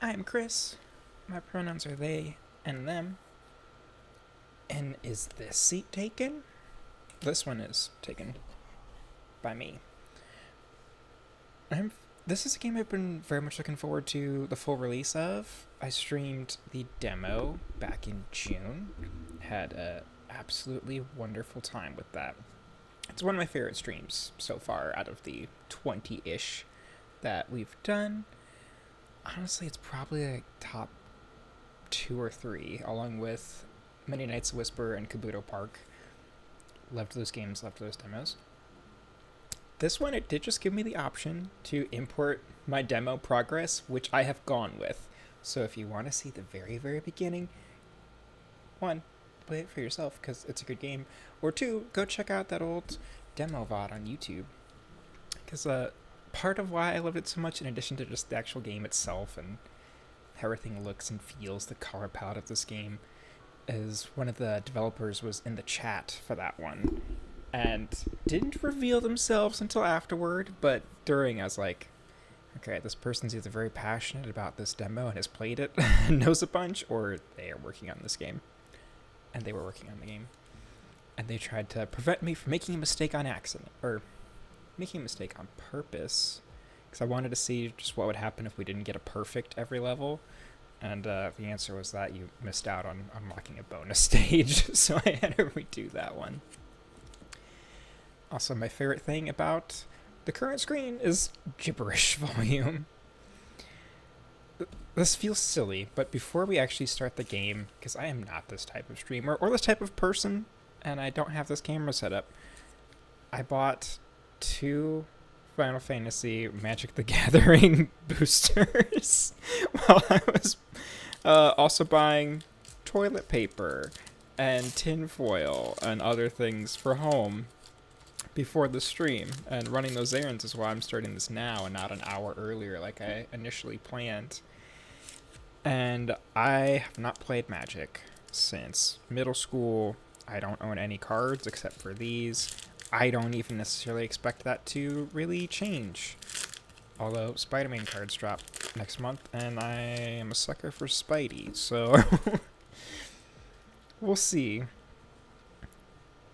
I'm Chris. My pronouns are they and them. And is this seat taken? This one is taken by me. I'm. This is a game I've been very much looking forward to the full release of. I streamed the demo back in June. Had a absolutely wonderful time with that. It's one of my favorite streams so far out of the 20-ish that we've done. Honestly, it's probably like top two or three, along with Many Nights Whisper and Kabuto Park. Loved those games, loved those demos. This one, it did just give me the option to import my demo progress, which I have gone with. So if you want to see the very, very beginning, one, play it for yourself because it's a good game. Or two, go check out that old demo VOD on YouTube. Because part of why I love it so much, in addition to just the actual game itself and how everything looks and feels, the color palette of this game, is one of the developers was in the chat for that one and didn't reveal themselves until afterward, but during I was like, okay, this person's either very passionate about this demo and has played it and knows a bunch, or they are working on this game. And they were working on the game. And they tried to prevent me from making a mistake on accident, or making a mistake on purpose, because I wanted to see just what would happen if we didn't get a perfect every level. And the answer was that you missed out on unlocking a bonus stage, so I had to redo that one. Also, my favorite thing about the current screen is gibberish volume. This feels silly, but before we actually start the game, because I am not this type of streamer or this type of person, and I don't have this camera set up, I bought 2 Final Fantasy Magic the Gathering boosters while I was also buying toilet paper and tinfoil and other things for home before the stream. And running those errands is why I'm starting this now and not an hour earlier like I initially planned. And I have not played Magic since middle school. I don't own any cards except for these. I don't even necessarily expect that to really change. Although Spider-Man cards drop next month, and I am a sucker for Spidey, so we'll see.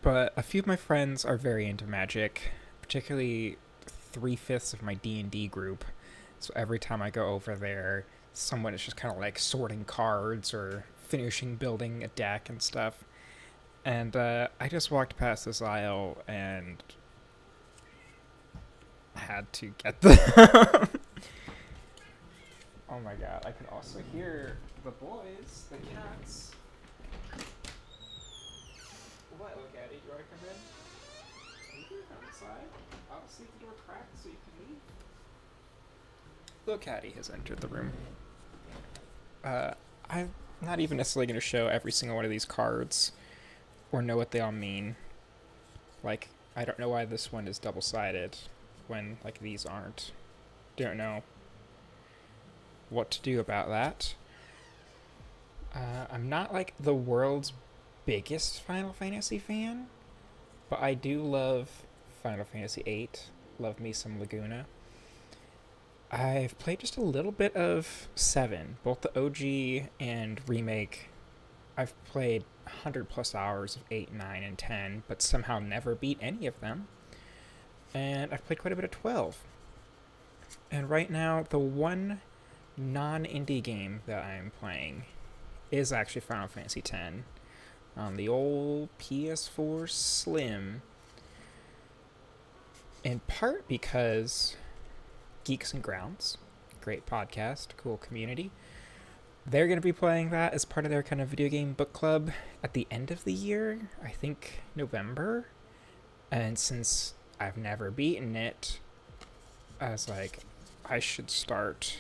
But a few of my friends are very into Magic, particularly 3/5 of my D&D group. So every time I go over there, someone is just kind of like sorting cards or finishing building a deck and stuff. And I just walked past this aisle and had to get them. Oh my god, I can also hear the boys, the cats. What, look at it? You want to come in? You can come inside. I'll just leave the door cracked so you can leave. Little Caddy has entered the room. I'm not even necessarily going to show every single one of these cards or know what they all mean. Like, I don't know why this one is double-sided when, like, these aren't. Don't know what to do about that. I'm not, like, the world's biggest Final Fantasy fan, but I do love Final Fantasy VIII. Love me some Laguna. I've played just a little bit of 7, both the OG and remake. I've played 100 plus hours of 8, 9, and 10, but somehow never beat any of them. And I've played quite a bit of 12. And right now, the one non-indie game that I'm playing is actually Final Fantasy X on the old PS4 Slim. In part because Geeks and Grounds, great podcast, cool community, they're going to be playing that as part of their kind of video game book club at the end of the year, I think November. And since I've never beaten it, I was like, I should start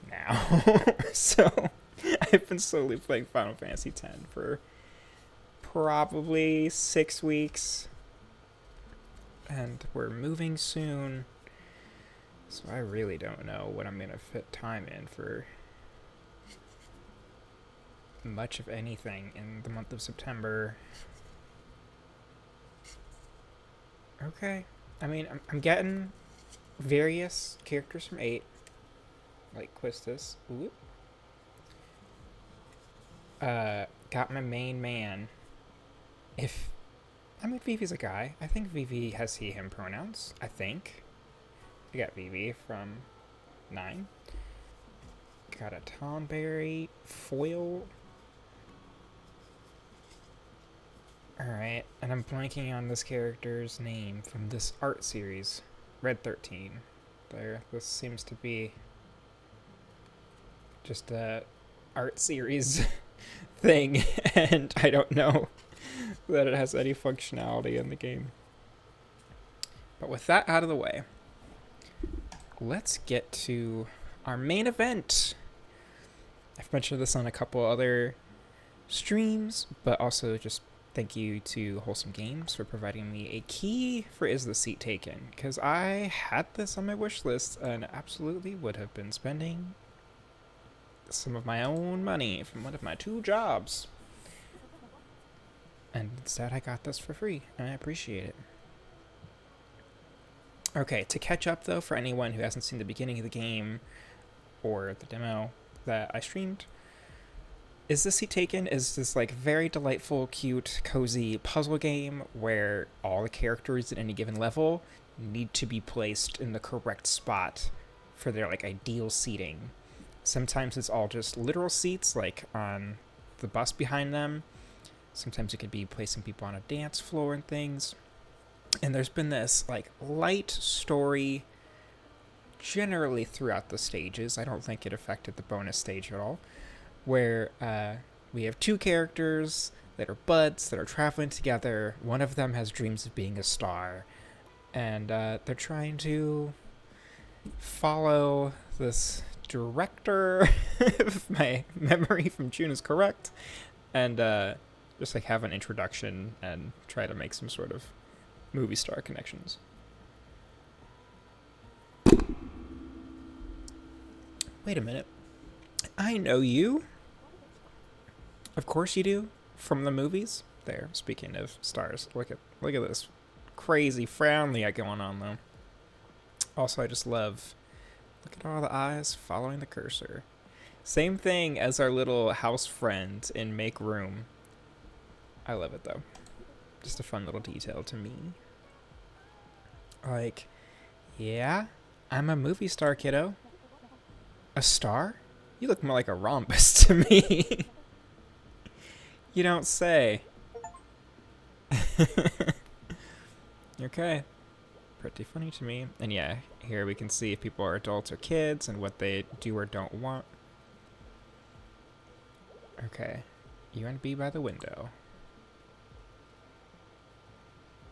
now. So I've been slowly playing Final Fantasy X for probably 6 weeks. And we're moving soon. So I really don't know what I'm going to fit time in for much of anything in the month of September. Okay. I mean, I'm getting various characters from 8. like Quistis. Ooh. Got my main man. If I mean Vivi's a guy. I think Vivi has he him pronouns. I think. I got Vivi from 9. Got a Tonberry foil. Alright, and I'm blanking on this character's name from this art series. Red 13. There, this seems to be just a art series thing, and I don't know that it has any functionality in the game. But with that out of the way, let's get to our main event. I've mentioned this on a couple other streams, but also just thank you to Wholesome Games for providing me a key for Is the Seat Taken? Because I had this on my wish list and absolutely would have been spending some of my own money from one of my 2 jobs. And instead I got this for free, and I appreciate it. Okay, to catch up though, for anyone who hasn't seen the beginning of the game or the demo that I streamed, Is the Seat Taken is this like very delightful, cute, cozy puzzle game where all the characters at any given level need to be placed in the correct spot for their like ideal seating. Sometimes it's all just literal seats, like on the bus behind them. Sometimes it could be placing people on a dance floor and things. And there's been this like light story generally throughout the stages. I don't think it affected the bonus stage at all, where we have 2 characters that are buds that are traveling together. One of them has dreams of being a star, and they're trying to follow this director, if my memory from June is correct, and just like have an introduction and try to make some sort of movie star connections. Wait a minute. I know you. Of course you do. From the movies. There, speaking of stars. Look at this crazy frown they got going on though. Also, I just love, look at all the eyes following the cursor. Same thing as our little house friend in Make Room. I love it though. Just a fun little detail to me. Like, yeah, I'm a movie star, kiddo. A star? You look more like a rhombus to me. You don't say. Okay. Pretty funny to me. And yeah, here we can see if people are adults or kids and what they do or don't want. Okay. You want to be by the window.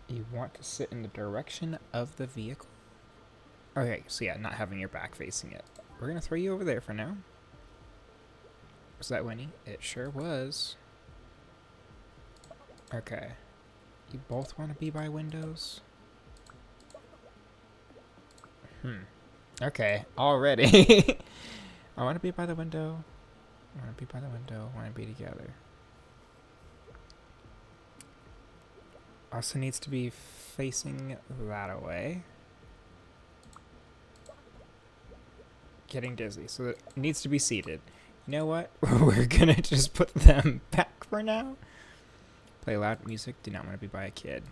You want to sit in the direction of the vehicle. Okay, so yeah, not having your back facing it. We're going to throw you over there for now. Was that Winnie? It sure was. Okay. You both want to be by windows? Okay, already. I want to be by the window. I want to be by the window. I want to be together. Also needs to be facing that way. Getting dizzy, so it needs to be seated. You know what? We're gonna just put them back for now. Play loud music. Do not want to be by a kid.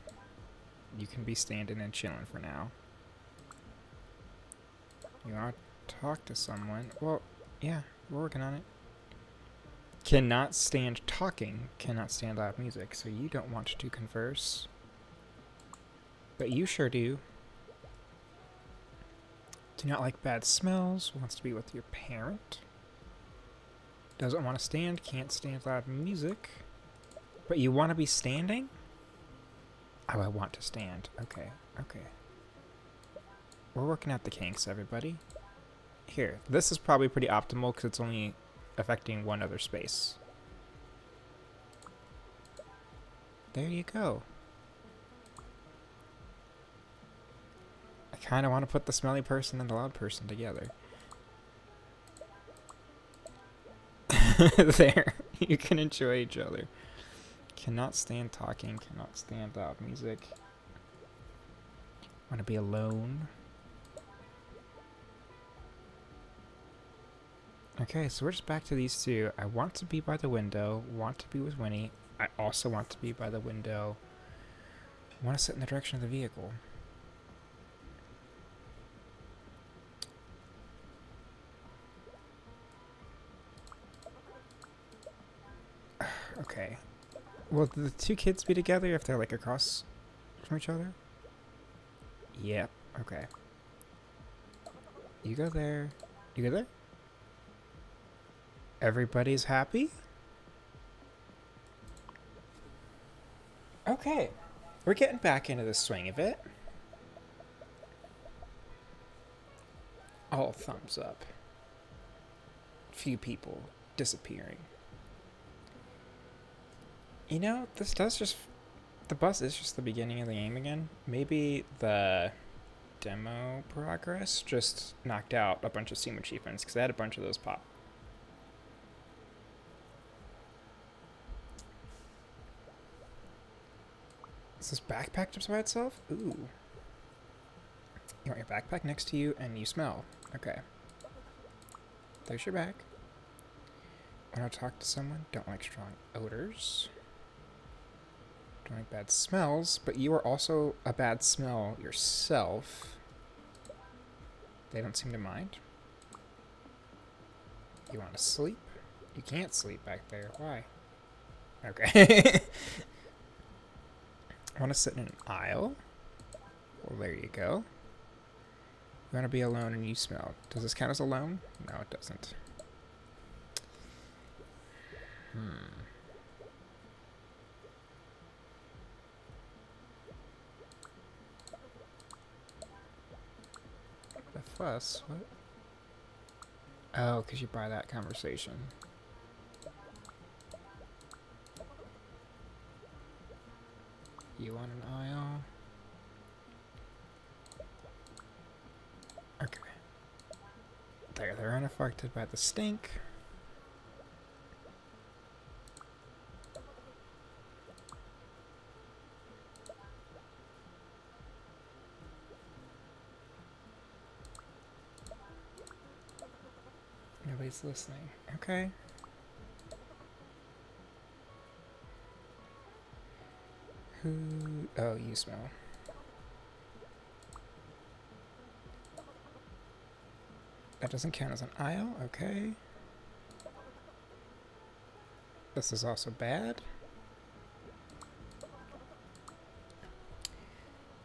You can be standing and chilling for now. You want to talk to someone? Well, yeah, we're working on it. Cannot stand talking. Cannot stand loud music. So you don't want to converse. But you sure do. Do not like bad smells. Wants to be with your parent. Doesn't want to stand. Can't stand loud music. But you want to be standing? Oh, I want to stand. Okay, okay. We're working out the kinks, everybody. Here, this is probably pretty optimal because it's only affecting one other space. There you go. I kind of want to put the smelly person and the loud person together. There. You can enjoy each other. Cannot stand talking. Cannot stand loud music. Want to be alone. Okay, so we're just back to these two. I want to be by the window, want to be with Winnie. I also want to be by the window. I want to sit in the direction of the vehicle. Okay. Will the two kids be together if they're like across from each other? Yep. Okay. You go there. You go there? Everybody's happy? Okay. We're getting back into the swing of it. All thumbs up. Few people disappearing. You know, this does just... The bus is just the beginning of the game again. Maybe the demo progress just knocked out a bunch of Steam achievements, because I had a bunch of those pop. Is this backpack just by itself? Ooh. You want your backpack next to you, and you smell. Okay. There's your bag. Want to talk to someone? Don't like strong odors. Don't like bad smells, but you are also a bad smell yourself. They don't seem to mind. You want to sleep? You can't sleep back there. Why? Okay. I want to sit in an aisle. Well, there you go. You want to be alone and you smell. Does this count as alone? No, it doesn't. The fuss? What? Oh, because you buy that conversation. You want an aisle? Okay. There, they're unaffected by the stink. Nobody's listening. Okay. Who? Oh, you smell. That doesn't count as an aisle. Okay. This is also bad.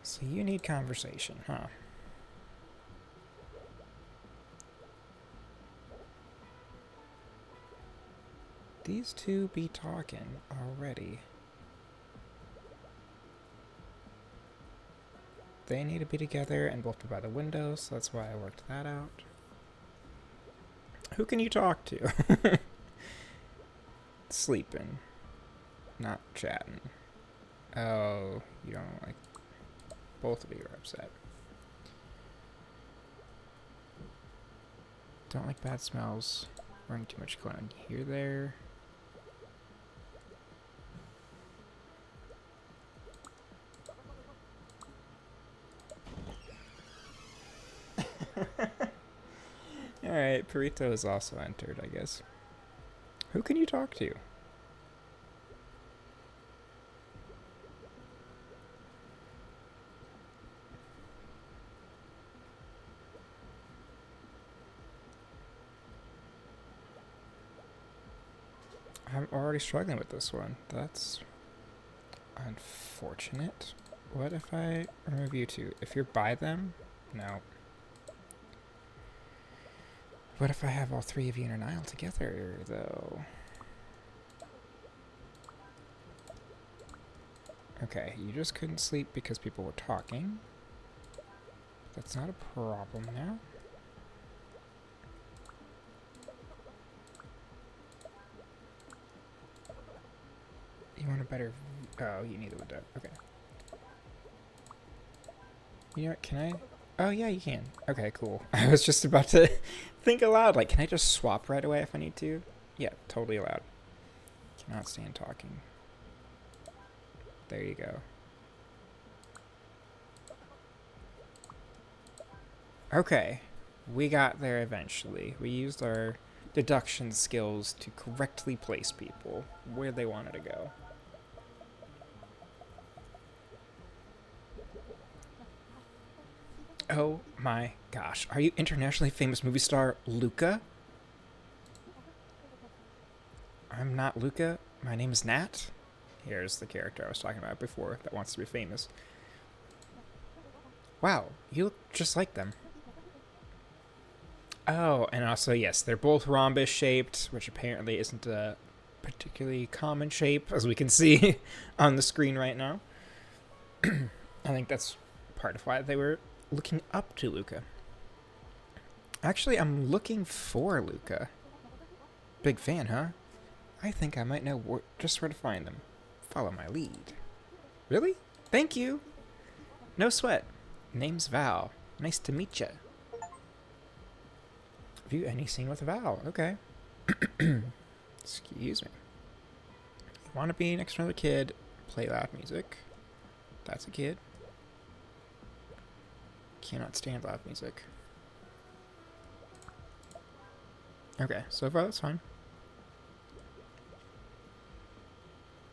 So you need conversation, huh? These two be talking already. They need to be together and both be by the window, so that's why I worked that out. Who can you talk to? Sleeping. Not chatting. Oh, you don't like... Both of you are upset. Don't like bad smells. Running too much going on here, there. Alright, Perito is also entered, I guess. Who can you talk to? I'm already struggling with this one. That's unfortunate. What if I remove you two? If you're by them? No. What if I have all three of you in an aisle together, though? Okay, you just couldn't sleep because people were talking. That's not a problem now. You want a better... Oh, you need the window. Okay. You know what, can I... Oh, yeah, you can. Okay, cool. I was just about to think aloud. Like, can I just swap right away if I need to? Yeah, totally allowed. Cannot stand talking. There you go. Okay. We got there eventually. We used our deduction skills to correctly place people where they wanted to go. Oh my gosh. Are you internationally famous movie star Luca? I'm not Luca. My name is Nat. Here's the character I was talking about before that wants to be famous. Wow, you look just like them. Oh, and also, yes, they're both rhombus shaped, which apparently isn't a particularly common shape, as we can see on the screen right now. I think that's part of why they were looking up to Luca. Actually, I'm looking for Luca. Big fan, huh? I think I might know just where to find them. Follow my lead. Really? Thank you. No sweat. Name's Val. Nice to meet ya. View any scene with Val. Okay. Excuse me. You want to be next to another kid, play loud music. That's a kid. Cannot stand loud music. Okay, so far that's fine.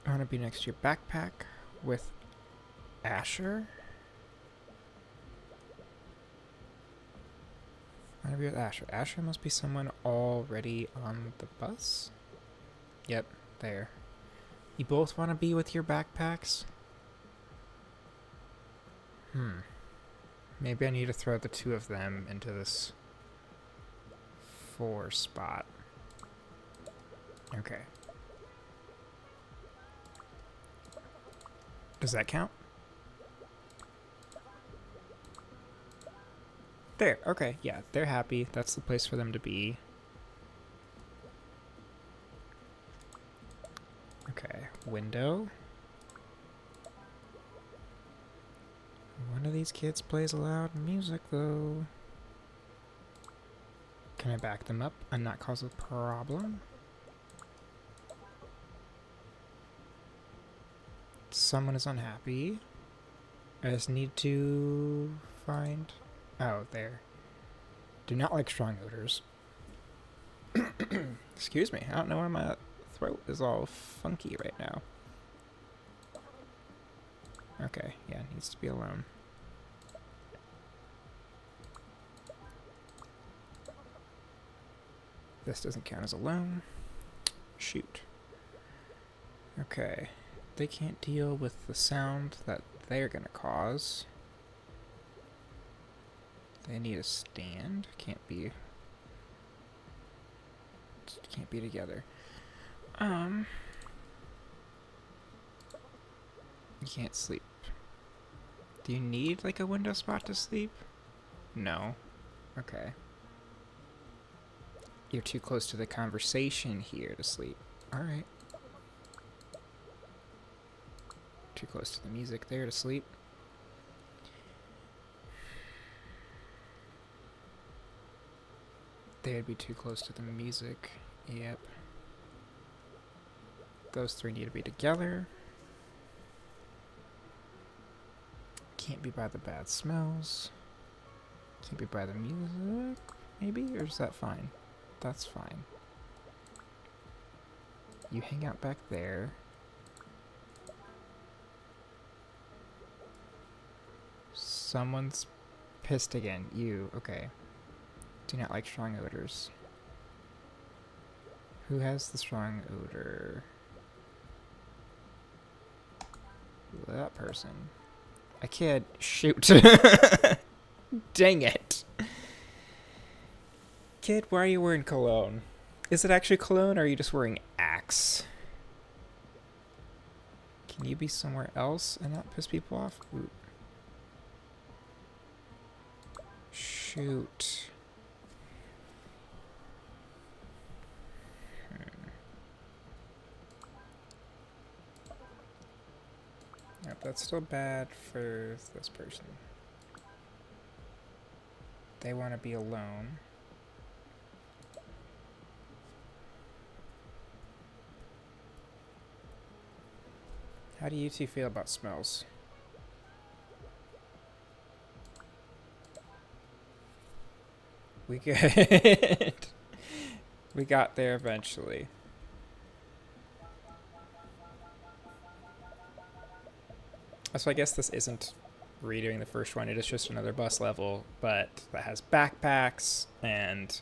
I want to be next to your backpack with Asher. I want to be with Asher. Asher must be someone already on the bus. Yep, there. You both want to be with your backpacks? Maybe I need to throw the two of them into this 4 spot. Okay. Does that count? There, okay, yeah, they're happy. That's the place for them to be. Okay, window. One of these kids plays loud music, though. Can I back them up and not cause a problem? Someone is unhappy. I just need to find... Oh, there. Do not like strong odors. Excuse me, I don't know why my throat is all funky right now. Okay, yeah, it needs to be alone. This doesn't count as alone. Shoot. Okay. They can't deal with the sound that they're gonna cause. They need a stand. Can't be together. You can't sleep. Do you need like a window spot to sleep? No. Okay. You're too close to the conversation here to sleep. Alright. Too close to the music there to sleep. They'd be too close to the music. Yep. Those three need to be together. Can't be by the bad smells. Can't be by the music, maybe? Or is that fine? That's fine. You hang out back there. Someone's pissed again. You, okay. Do not like strong odors. Who has the strong odor? That person. A kid. Shoot. Dang it. Kid, why are you wearing cologne? Is it actually cologne or are you just wearing Axe? Can you be somewhere else and not piss people off? Ooh. Shoot. Yep, that's still bad for this person. They want to be alone. How do you two feel about smells? We good. We got there eventually. So I guess this isn't redoing the first one. It is just another bus level, but that has backpacks and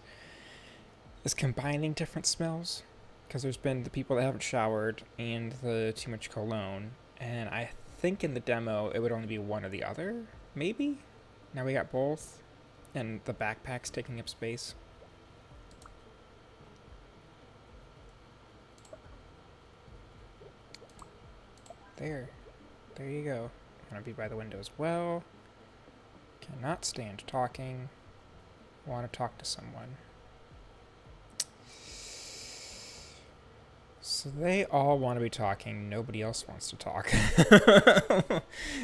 is combining different smells. Because there's been the people that haven't showered and the too much cologne. And I think in the demo it would only be one or the other, maybe? Now we got both. And the backpack's taking up space. There. There you go. I'm gonna be by the window as well. Cannot stand talking. Want to talk to someone. So they all want to be talking. Nobody else wants to talk.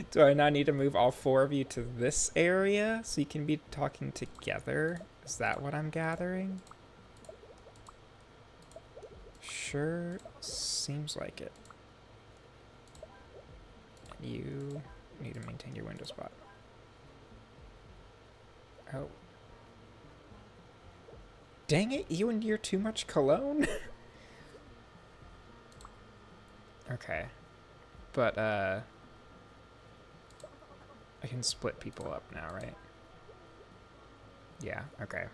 Do I now need to move all four of you to this area so you can be talking together? Is that what I'm gathering? Sure seems like it. You need to maintain your window spot. Oh. Dang it, you and your too much cologne? Okay. But, I can split people up now, right? Yeah, okay.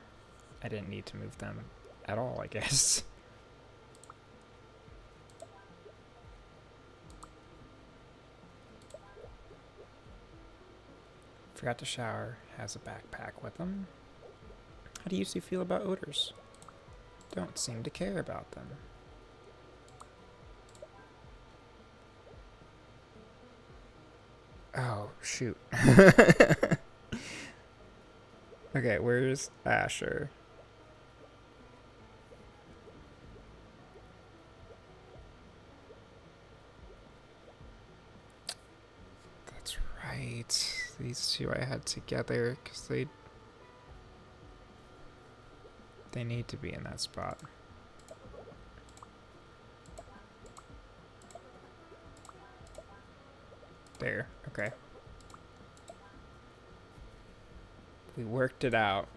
I didn't need to move them at all, I guess. Forgot to shower. Has a backpack with them. How do you two feel about odors? Don't seem to care about them. Oh, shoot. Okay, where's Asher? That's right. These two I had together because they need to be in that spot. There, okay. We worked it out.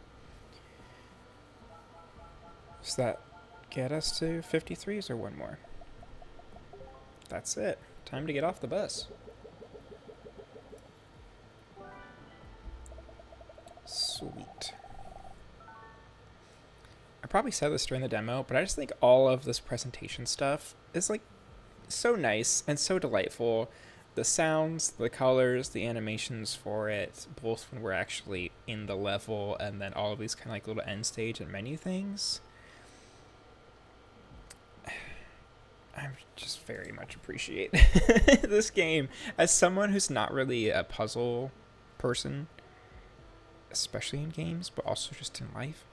Does that get us to 53s or one more? That's it. Time to get off the bus. Sweet. I probably said this during the demo, but I just think all of this presentation stuff is like so nice and so delightful. The sounds, the colors, the animations for it, both when we're actually in the level and then all of these kind of like little end stage and menu things. I just very much appreciate this game. As someone who's not really a puzzle person, especially in games, but also just in life,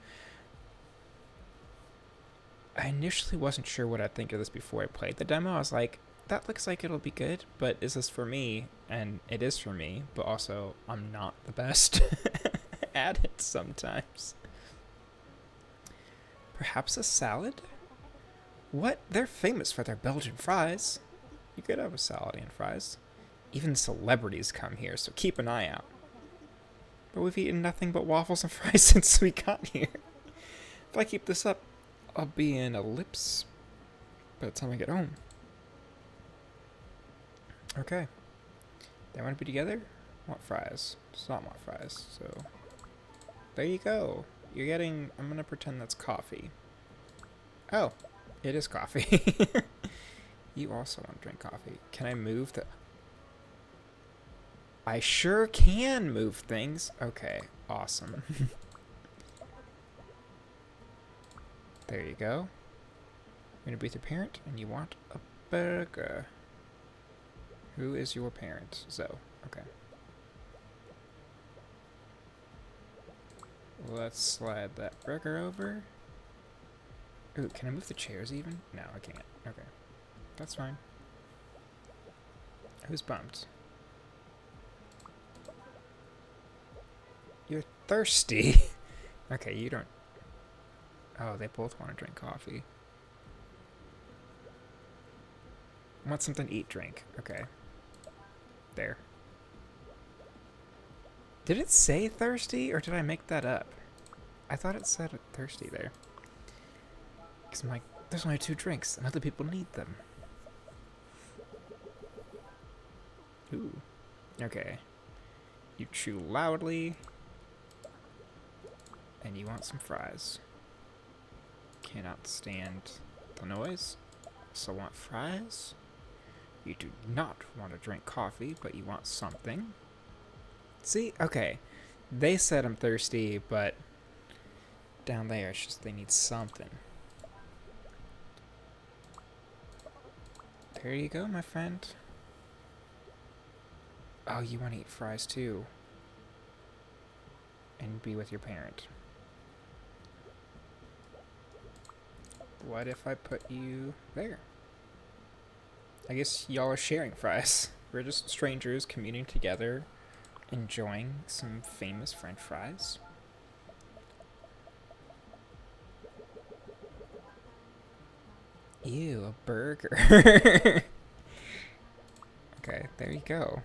I initially wasn't sure what I'd think of this before I played the demo. I was like, that looks like it'll be good, but is this for me? And it is for me, but also I'm not the best at it sometimes. Perhaps a salad? What? They're famous for their Belgian fries. You could have a salad and fries. Even celebrities come here, so keep an eye out. But we've eaten nothing but waffles and fries since we got here. If I keep this up, I'll be in a lips by the time I get home. Okay. They want to be together? Want fries. Does not want fries, so... There you go. You're getting... I'm gonna pretend that's coffee. Oh. It is coffee. You also want to drink coffee. Can I move the... I sure can move things. Okay. Awesome. There you go. You're gonna be with your parent, and you want a burger. Who is your parent? Zoe. Okay. Let's slide that burger over. Ooh, can I move the chairs even? No, I can't. Okay. That's fine. Who's bumped? You're thirsty. Okay, you don't... Oh, they both want to drink coffee. Want something to eat, drink. Okay. There. Did it say thirsty, or did I make that up? I thought it said thirsty there. Because I'm like, there's only 2 drinks, and other people need them. Ooh. Okay. You chew loudly, and you want some fries. Cannot stand the noise, so want fries. You do not want to drink coffee, but you want something. See? Okay. They said I'm thirsty, but down there, it's just they need something. There you go, my friend. Oh, you want to eat fries too. And be with your parent. What if I put you there? I guess y'all are sharing fries. We're just strangers communing together, enjoying some famous French fries. Ew, a burger. Okay, there you go.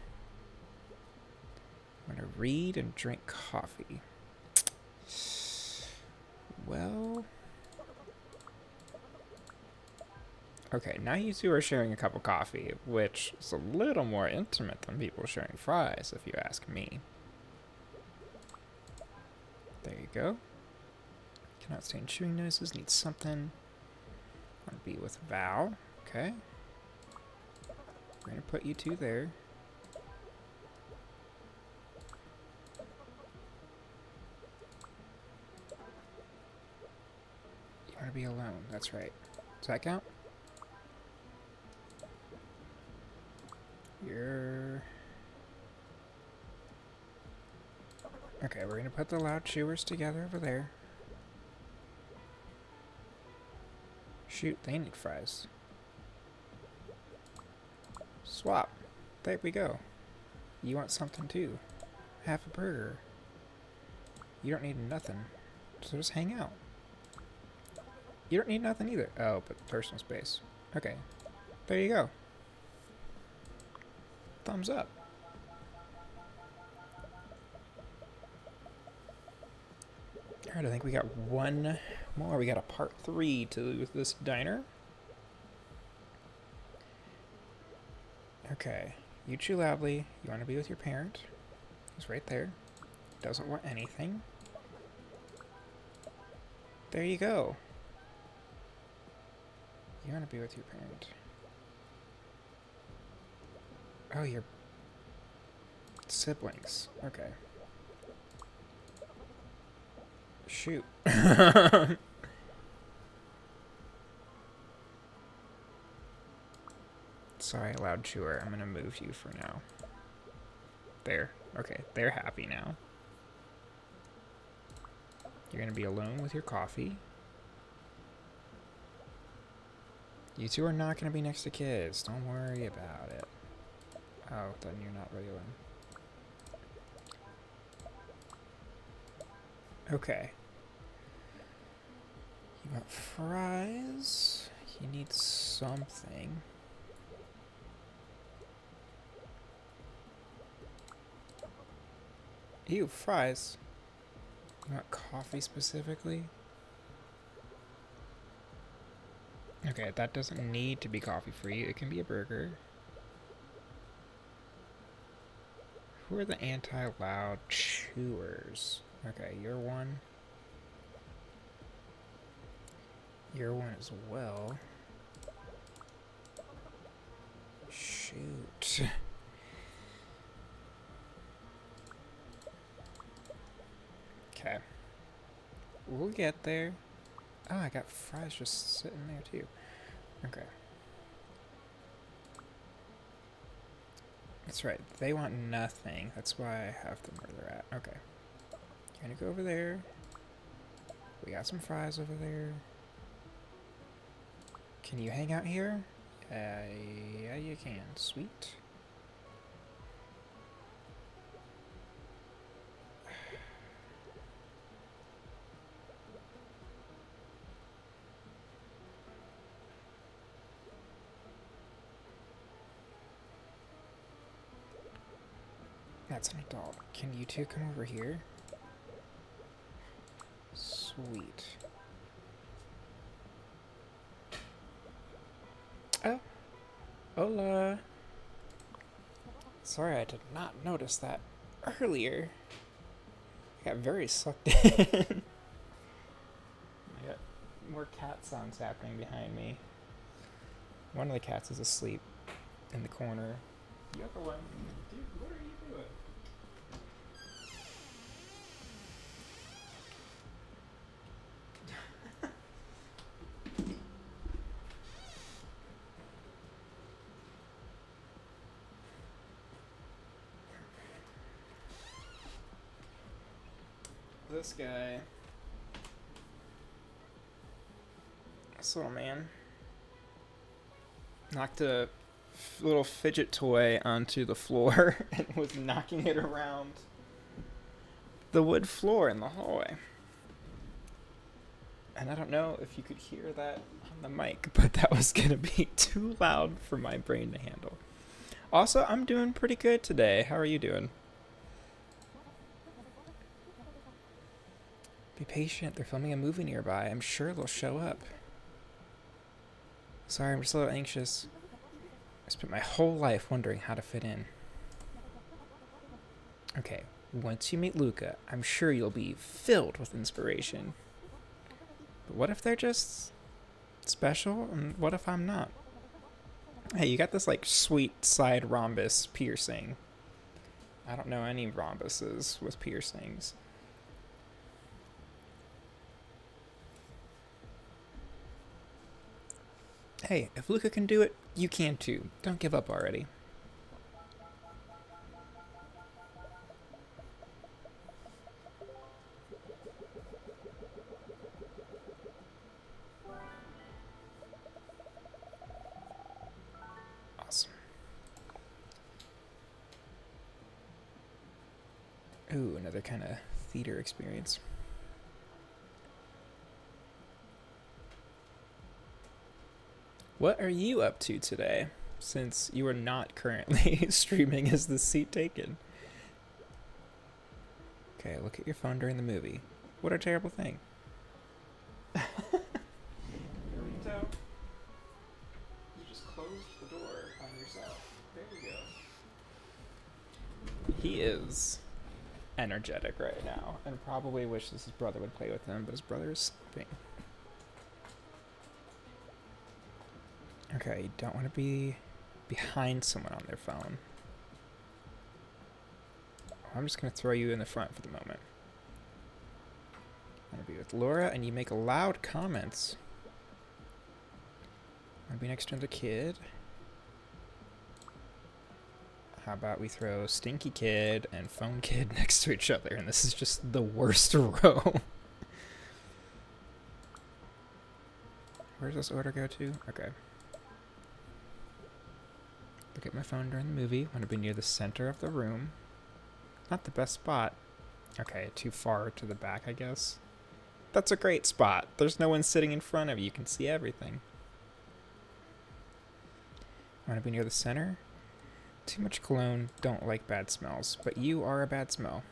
I'm gonna read and drink coffee. Well... Okay, now you two are sharing a cup of coffee, which is a little more intimate than people sharing fries, if you ask me. There you go. Cannot stand chewing noises, need something. Want to be with Val. Okay. We're going to put you two there. You want to be alone. That's right. Does that count? You're... Okay, we're going to put the loud chewers together over there. Shoot, they need fries. Swap. There we go. You want something too. Half a burger. You don't need nothing. So just hang out. You don't need nothing either. Oh, but personal space. Okay. There you go. Thumbs up. Alright, I think we got one more. We got a part 3 to do with this diner. Okay. You chew loudly. You want to be with your parent. He's right there. Doesn't want anything. There you go. You want to be with your parent. Oh, your siblings. Okay. Shoot. Sorry, loud chewer. I'm gonna move you for now. There. Okay, they're happy now. You're gonna be alone with your coffee. You two are not gonna be next to kids. Don't worry about it. Oh, then you're not really alone. Okay. You want fries? You need something. Ew, fries. You want coffee specifically? Okay, that doesn't need to be coffee for you. It can be a burger. Who are the anti-loud chewers? Okay, you're one. You're one as well. Shoot. Okay. We'll get there. Oh, I got fries just sitting there too. Okay. That's right. They want nothing. That's why I have them where they're at. Okay. You're gonna go over there. We got some fries over there. Can you hang out here? Yeah, you can. Sweet. That's an adult. Can you two come over here? Sweet. Hola. Sorry, I did not notice that earlier. I got very sucked in. I got more cat sounds happening behind me. One of the cats is asleep in the corner. The other one, dude, what are you doing? This guy. This little man knocked a little fidget toy onto the floor and was knocking it around the wood floor in the hallway. And I don't know if you could hear that on the mic, but that was going to be too loud for my brain to handle. Also, I'm doing pretty good today. How are you doing? Be patient. They're filming a movie nearby. I'm sure they'll show up. Sorry, I'm just a little anxious. I spent my whole life wondering how to fit in. Okay, once you meet Luca, I'm sure you'll be filled with inspiration. But what if they're just special? And what if I'm not? Hey, you got this like sweet side rhombus piercing. I don't know any rhombuses with piercings. Hey, if Luca can do it, you can too. Don't give up already. Awesome. Ooh, another kind of theater experience. What are you up to today, since you are not currently streaming as the seat taken? Okay, look at your phone during the movie. What a terrible thing. Burrito, you just closed the door on yourself. There you go. He is energetic right now, and probably wishes his brother would play with him, but his brother is sleeping. Okay, you don't want to be behind someone on their phone. I'm just going to throw you in the front for the moment. I'm going to be with Laura, and you make loud comments. I'm going to be next to the kid. How about we throw Stinky Kid and Phone Kid next to each other, and this is just the worst row. Where does this order go to? Okay. Look at my phone during the movie. Want to be near the center of the room. Not the best spot. Okay, too far to the back, I guess. That's a great spot. There's no one sitting in front of you. You can see everything. Want to be near the center? Too much cologne. Don't like bad smells. But you are a bad smell.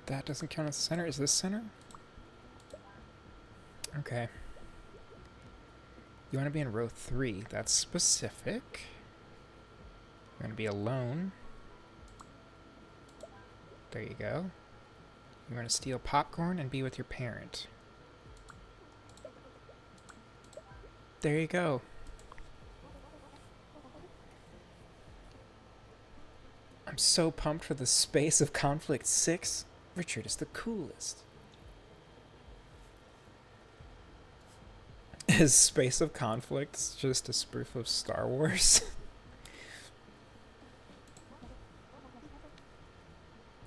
That doesn't count as the center. Is this center? Okay. You want to be in row 3. That's specific. You want to be alone. There you go. You want to steal popcorn and be with your parent. There you go. I'm so pumped for the Space of Conflict 6. Richard is the coolest. Is Space of Conflict just a spoof of Star Wars?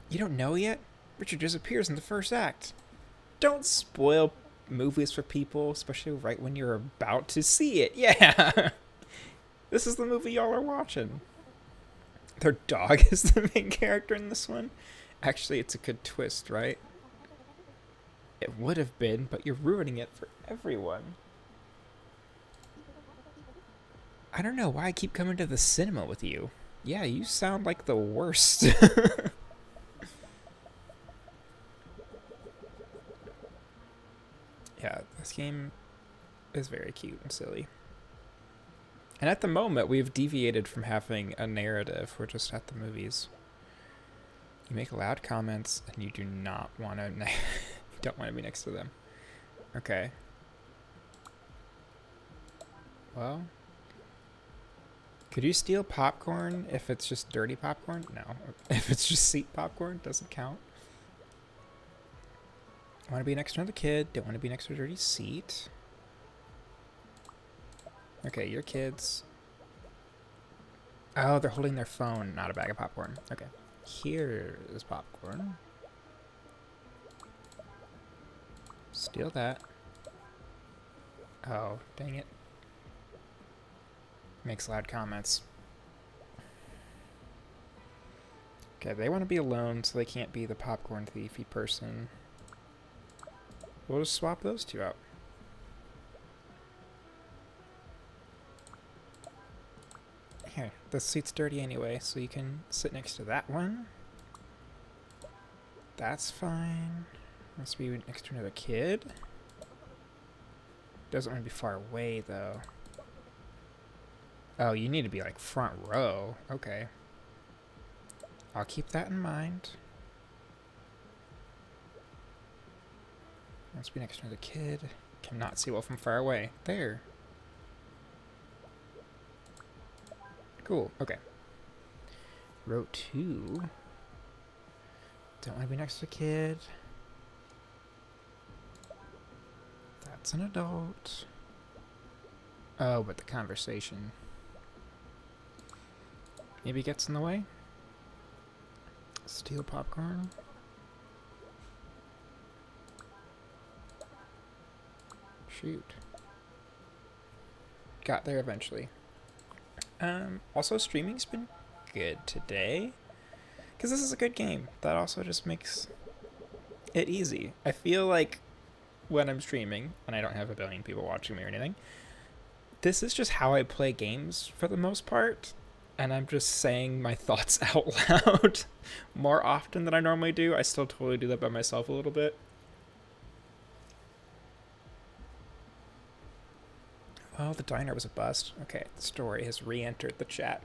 You don't know yet? Richard just appears in the first act. Don't spoil movies for people, especially right when you're about to see it. Yeah! This is the movie y'all are watching. Their dog is the main character in this one. Actually, it's a good twist, right? It would have been, but you're ruining it for everyone. I don't know why I keep coming to the cinema with you. Yeah, you sound like the worst. game is very cute and silly. And at the moment, we've deviated from having a narrative. We're just at the movies. You make loud comments, and you do not want to. You don't want to be next to them. Okay. Well, could you steal popcorn if it's just dirty popcorn? No. If it's just seat popcorn, doesn't count. I want to be next to another kid. Don't want to be next to a dirty seat. Okay, your kids. Oh, they're holding their phone, not a bag of popcorn. Okay. Here is popcorn. Steal that. Oh, dang it. Makes loud comments. Okay, they want to be alone, so they can't be the popcorn thiefy person. We'll just swap those two out. Here, this seat's dirty anyway, so you can sit next to that one. That's fine. Must be next to another kid. Doesn't want to be far away, though. Oh, you need to be, like, front row. Okay. I'll keep that in mind. Must be next to another kid. Cannot see well from far away. There. Cool. Okay. Row 2. Don't want to be next to a kid. That's an adult. Oh, but the conversation maybe gets in the way. Steal popcorn. Shoot. Got there eventually. Also, streaming's been good today. Because this is a good game. That also just makes it easy. I feel like when I'm streaming, and I don't have a billion people watching me or anything, this is just how I play games for the most part. And I'm just saying my thoughts out loud more often than I normally do. I still totally do that by myself a little bit. Well, the diner was a bust. Okay, the story has re-entered the chat.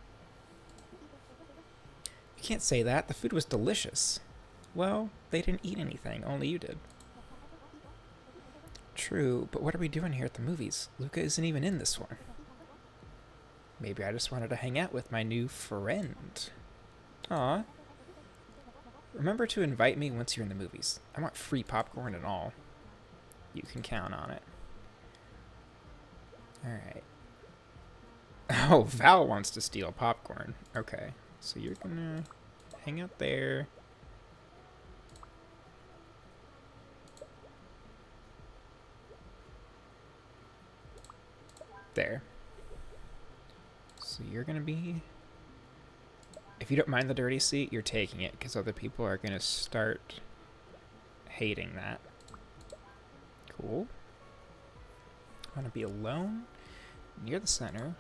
You can't say that. The food was delicious. Well, they didn't eat anything. Only you did. True, but what are we doing here at the movies? Luca isn't even in this one. Maybe I just wanted to hang out with my new friend. Aw. Remember to invite me once you're in the movies. I want free popcorn and all. You can count on it. Alright. Oh, Val wants to steal popcorn. Okay, so you're gonna hang out there. There. So you're gonna be... If you don't mind the dirty seat, you're taking it, because other people are gonna start hating that. Cool. I want to be alone, near the center.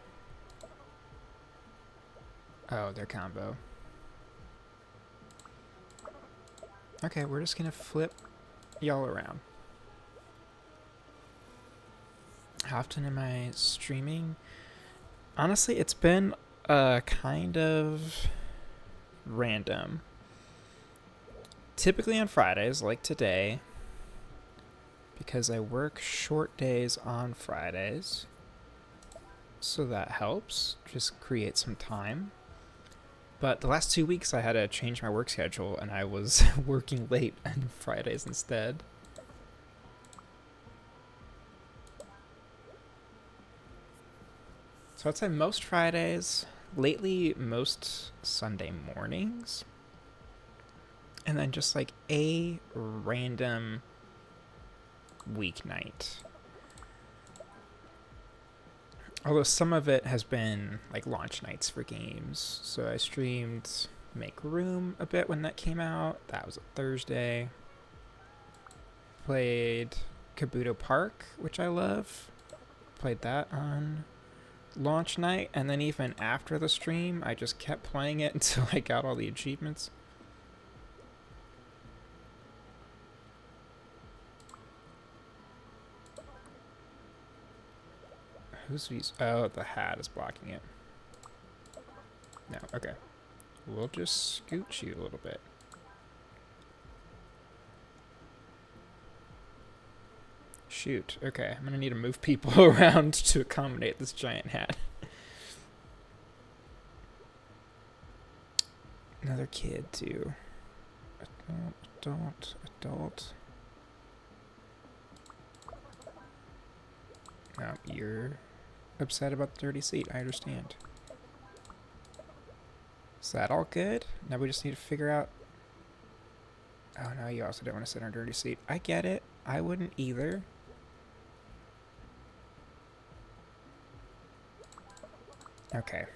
Oh, their combo. Okay, we're just gonna flip y'all around. How often am I streaming? Honestly, it's been kind of random. Typically on Fridays, like today, because I work short days on Fridays. So that helps. Just create some time. But the last 2 weeks I had to change my work schedule and I was working late on Fridays instead. So I'd say most Fridays, lately most Sunday mornings, and then just like a random weeknight. Although some of it has been like launch nights for games. So I streamed Make Room a bit when that came out. That was a Thursday. Played Kabuto Park, which I love. Played that on launch night. And then even after the stream, I just kept playing it until I got all the achievements. Who's these? Oh, the hat is blocking it. No, okay. We'll just scooch you a little bit. Shoot. Okay, I'm gonna need to move people around to accommodate this giant hat. Another kid, too. Adult. No, you're upset about the dirty seat. I understand. Is that all good? Now we just need to figure out... Oh, no, you also don't want to sit in a dirty seat. I get it. I wouldn't either. Okay.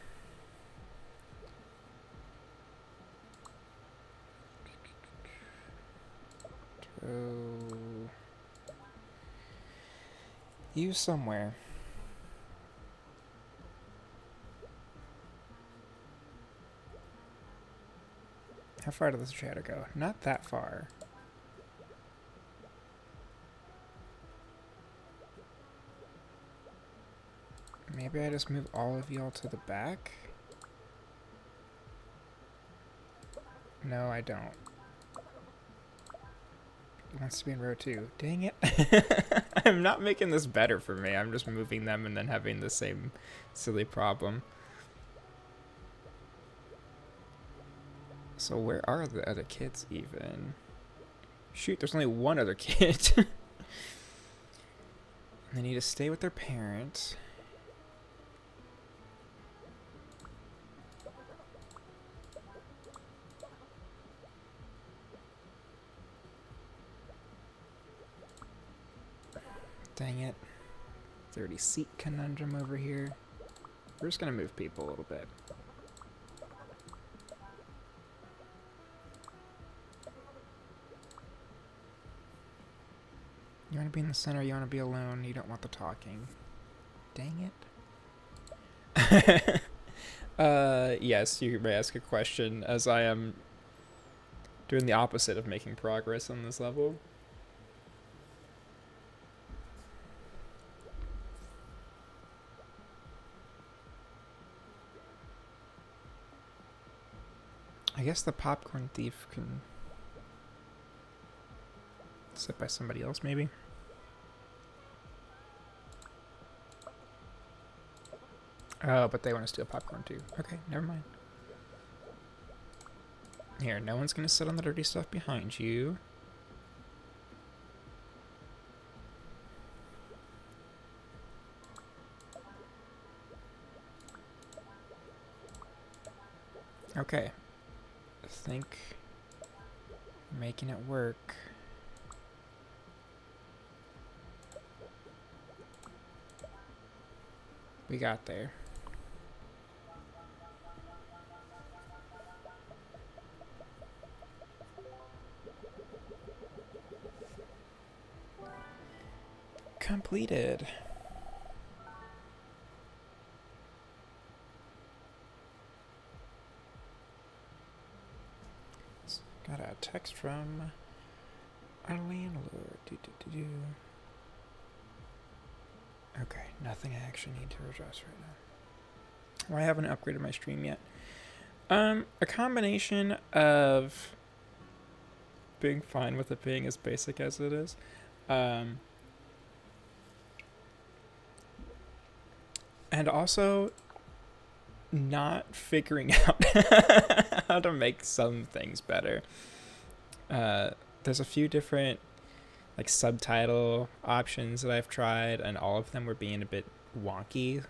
Throw you somewhere. How far does this shadow go? Not that far. Maybe I just move all of y'all to the back? No, I don't. He wants to be in row 2. Dang it. I'm not making this better for me. I'm just moving them and then having the same silly problem. So where are the other kids even? Shoot, there's only one other kid. They need to stay with their parents. Dang it. Dirty seat conundrum over here. We're just gonna move people a little bit. You want to be in the center, you want to be alone, you don't want the talking. Dang it. Yes, you may ask a question, as I am doing the opposite of making progress on this level. I guess the popcorn thief can sit by somebody else, maybe? Oh, but they want to steal popcorn too. Okay, never mind. Here, no one's gonna sit on the dirty stuff behind you. Okay. I think making it work. We got there. Completed. Got a text from our landlord. Okay, nothing I actually need to address right now. Well, I haven't upgraded my stream yet. A combination of being fine with it being as basic as it is. And also not figuring out how to make some things better. There's a few different like subtitle options that I've tried, and all of them were being a bit wonky.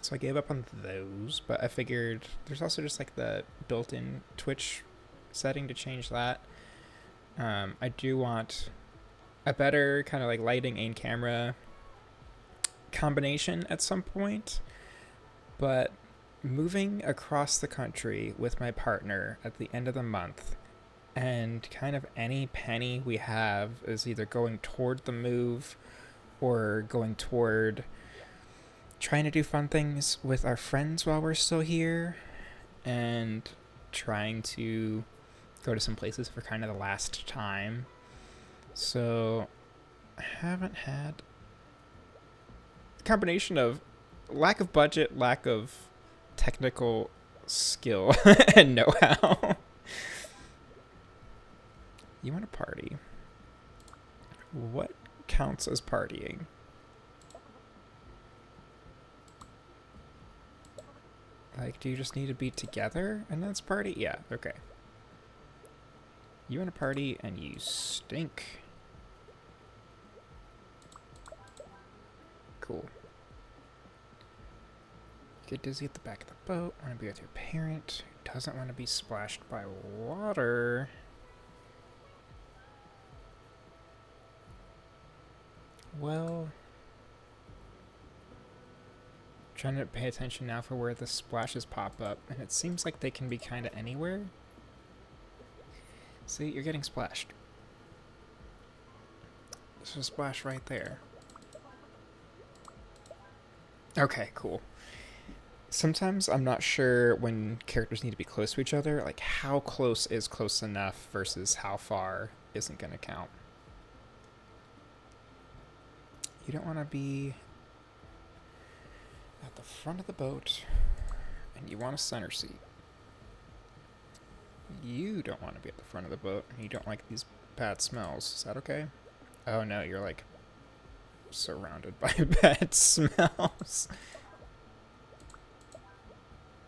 So I gave up on those, but I figured there's also just like the built-in Twitch setting to change that. I do want a better kind of like lighting and camera combination at some point, but moving across the country with my partner at the end of the month, and kind of any penny we have is either going toward the move or going toward trying to do fun things with our friends while we're still here, and trying to go to some places for kind of the last time. So I haven't had combination of lack of budget, lack of technical skill, and know-how. You want to party? What counts as partying? Like, do you just need to be together and that's party? Yeah, okay. You want to party and you stink. Cool. Get dizzy at the back of the boat. Want to be with your parent who doesn't want to be splashed by water. Well, trying to pay attention now for where the splashes pop up, and it seems like they can be kind of anywhere. See, you're getting splashed. There's a splash right there. Okay, cool. Sometimes I'm not sure when characters need to be close to each other, like how close is close enough versus how far isn't going to count. You don't want to be at the front of the boat, and you want a center seat. You don't want to be at the front of the boat, and you don't like these bad smells. Is that okay? Oh no, you're like surrounded by bad smells.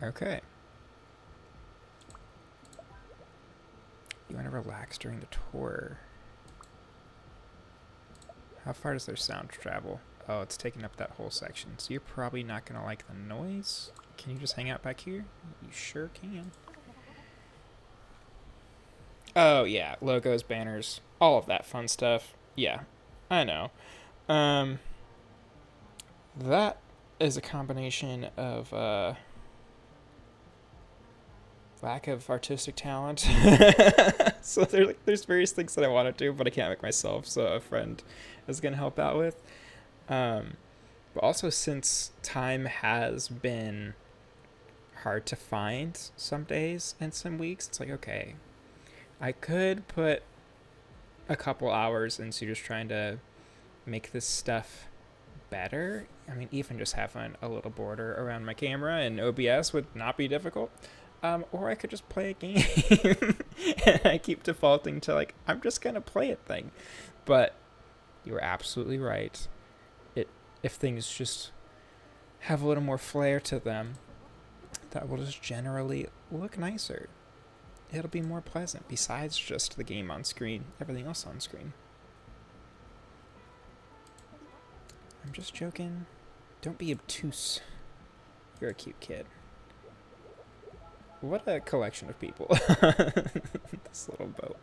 Okay. You want to relax during the tour. How far does their sound travel? Oh, it's taking up that whole section. So you're probably not going to like the noise. Can you just hang out back here? You sure can. Oh, yeah. Logos, banners, all of that fun stuff. Yeah, I know. That is a combination of lack of artistic talent. So there's various things that I want to do, but I can't make myself, so a friend is going to help out with. But also, since time has been hard to find some days and some weeks, it's like, okay, I could put a couple hours into just trying to make this stuff better. I mean, even just having a little border around my camera and OBS would not be difficult. Or I could just play a game. And I keep defaulting to, like, I'm just going to play it thing. But you were absolutely right. If things just have a little more flair to them, that will just generally look nicer. It'll be more pleasant, besides just the game on screen, everything else on screen. I'm just joking. Don't be obtuse. You're a cute kid. What a collection of people. This little boat.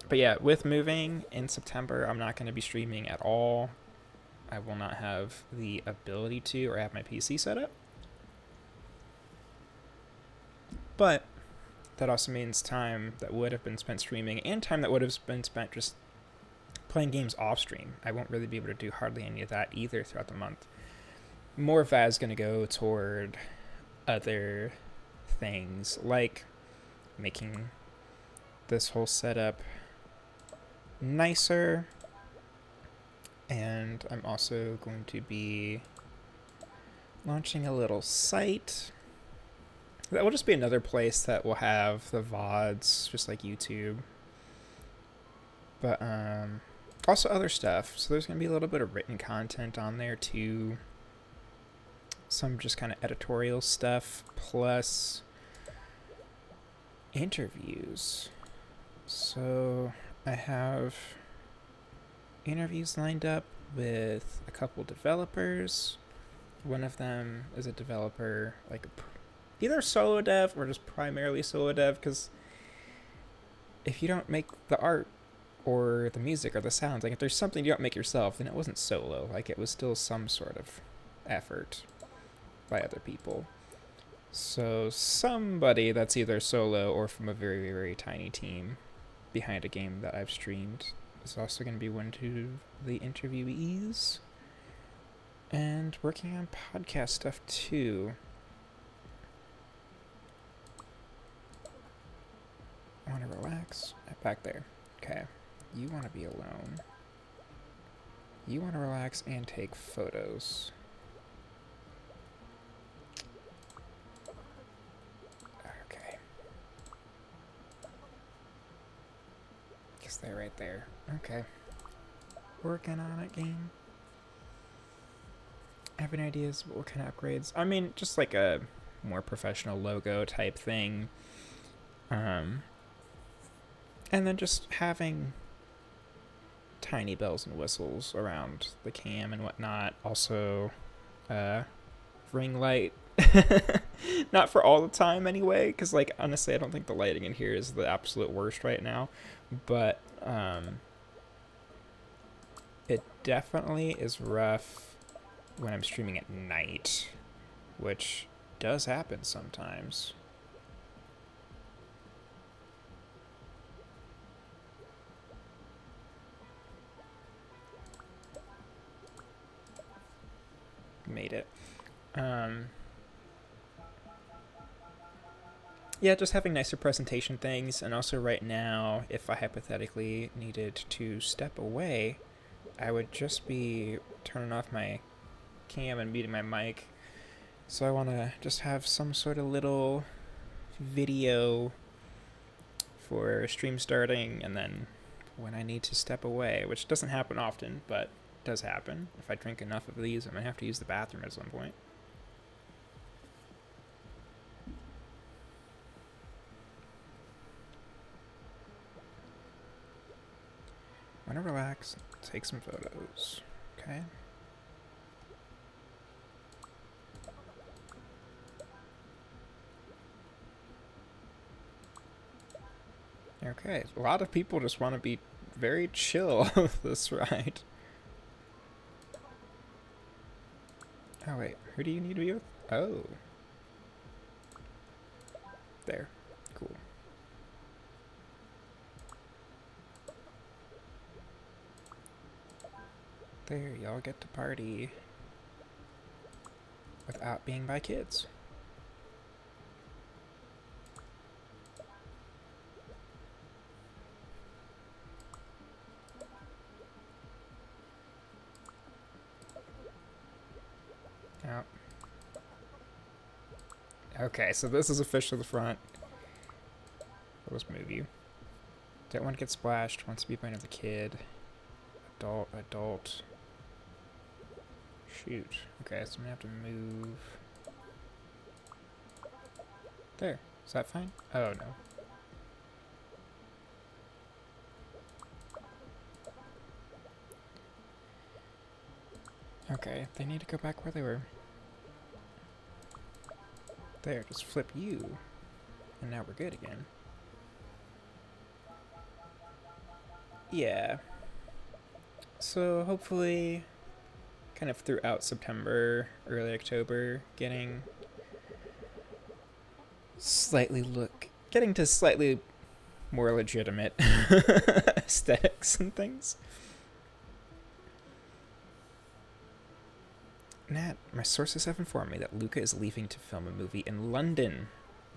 But yeah, with moving in September, I'm not going to be streaming at all. I will not have the ability to or have my PC set up. But that also means time that would have been spent streaming and time that would have been spent just playing games off stream. I won't really be able to do hardly any of that either throughout the month. More of that is going to go toward other things, like making this whole setup nicer. And I'm also going to be launching a little site. That will just be another place that will have the VODs, just like YouTube. But also other stuff. So there's going to be a little bit of written content on there too. Some just kind of editorial stuff, plus interviews. So I have interviews lined up with a couple developers. One of them is a developer, like either solo dev or just primarily solo dev, because if you don't make the art or the music or the sounds, like if there's something you don't make yourself, then it wasn't solo. Like it was still some sort of effort by other people. So somebody that's either solo or from a very, very tiny team behind a game that I've streamed is also going to be one of the interviewees. And working on podcast stuff too. I want to relax. Back there. Okay. You want to be alone. You want to relax and take photos. Okay. Guess they're right there. Okay. Working on it, game. Have any ideas what kind of upgrades? I mean, just like a more professional logo type thing. And then just having tiny bells and whistles around the cam and whatnot. Also, ring light. Not for all the time anyway, because like honestly I don't think the lighting in here is the absolute worst right now, but it definitely is rough when I'm streaming at night, which does happen sometimes. Made it. Yeah, just having nicer presentation things, and also right now, if I hypothetically needed to step away, I would just be turning off my cam and muting my mic. So I want to just have some sort of little video for stream starting, and then when I need to step away, which doesn't happen often, but does happen. If I drink enough of these, I might have to use the bathroom at some point. Want to relax, take some photos. Okay. Okay, a lot of people just want to be very chill with this ride. Oh wait, who do you need to be with? Oh. There. Cool. There, y'all get to party without being by kids. Oh. Okay, so this is officially the front. Let's move you. Don't want to get splashed. Wants to be by another kid. Adult. Shoot. Okay, so I'm gonna have to move. There. Is that fine? Oh, no. Okay, they need to go back where they were. There, just flip you. And now we're good again. Yeah. So hopefully, kind of throughout September, early October, getting to slightly more legitimate aesthetics and things. Nat, my sources have informed me that Luca is leaving to film a movie in London.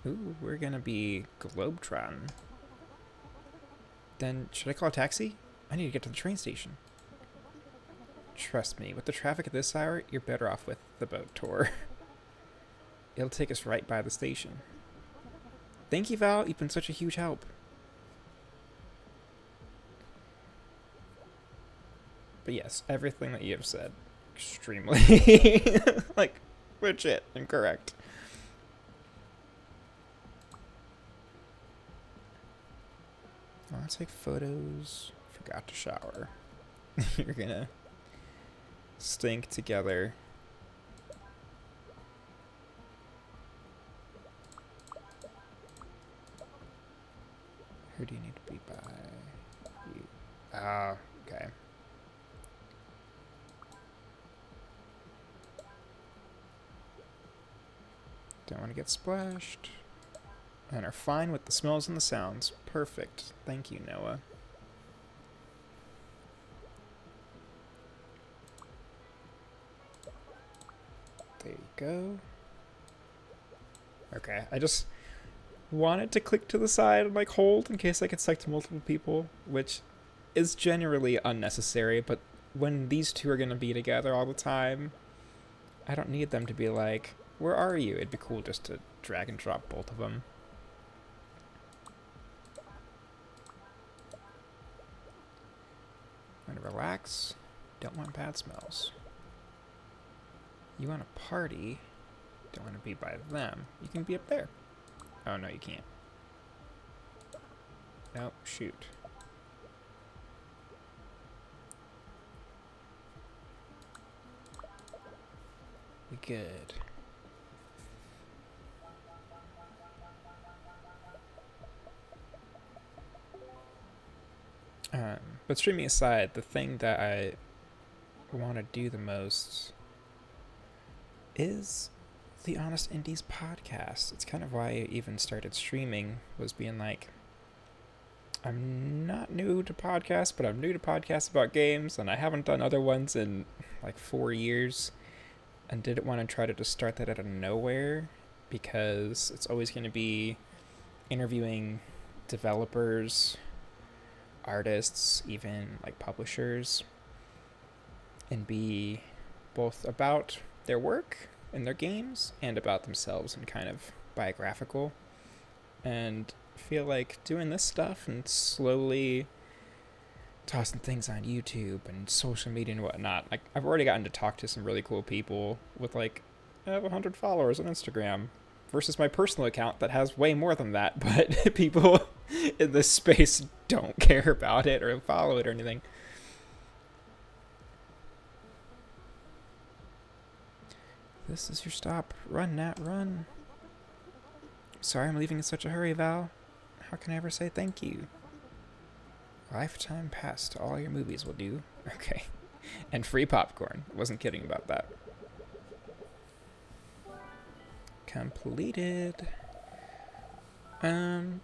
Ooh, we're gonna be globetrotting. Then, should I call a taxi? I need to get to the train station. Trust me, with the traffic at this hour, you're better off with the boat tour. It'll take us right by the station. Thank you, Val. You've been such a huge help. But yes, everything that you have said, extremely, like, legit and correct. I want to take photos. Forgot to shower. You're gonna stink together. Who do you need to be by? You. Ah, okay. Don't want to get splashed. And are fine with the smells and the sounds. Perfect. Thank you, Noah. There you go. Okay, I just wanted to click to the side and like hold in case I get stuck to multiple people, which is generally unnecessary, but when these two are going to be together all the time, I don't need them to be like, where are you? It'd be cool just to drag and drop both of them. Want to relax? Don't want bad smells. You want to party? Don't want to be by them. You can be up there. Oh, no, you can't. Oh, shoot. We good. But streaming aside, the thing that I want to do the most is the Honest Indies podcast. It's kind of why I even started streaming, was being like, I'm not new to podcasts, but I'm new to podcasts about games, and I haven't done other ones in like 4 years, and didn't want to try to just start that out of nowhere, because it's always going to be interviewing developers, artists, even like publishers, and be both about their work and their games and about themselves and kind of biographical. And feel like doing this stuff and slowly tossing things on YouTube and social media and whatnot. Like, I've already gotten to talk to some really cool people with like, I have 100 followers on Instagram versus my personal account that has way more than that, but people in this space don't care about it or follow it or anything. This is your stop. Run, Nat, run. Sorry I'm leaving in such a hurry, Val. How can I ever say thank you? Lifetime pass to all your movies will do. Okay. And free popcorn. Wasn't kidding about that. Completed.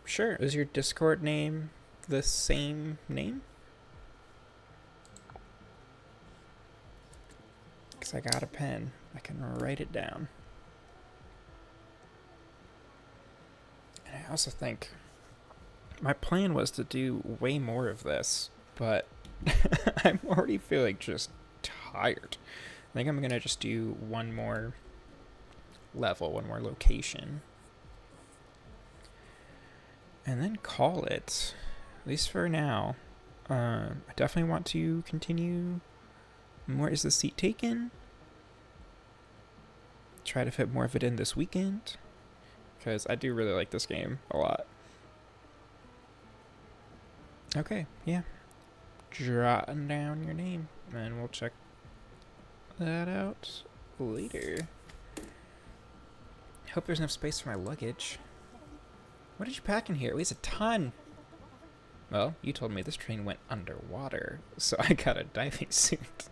Sure. Is your Discord name the same name? Because I got a pen. I can write it down. And I also think my plan was to do way more of this, but I'm already feeling just tired. I think I'm going to just do one more level, one more location, and then call it, at least for now. I definitely want to continue more. Is the seat taken? Try to fit more of it in this weekend, because I do really like this game a lot. Okay, yeah. Jotting down your name, and we'll check that out later. Hope there's enough space for my luggage. What did you pack in here? It weighs a ton. Well, you told me this train went underwater, so I got a diving suit.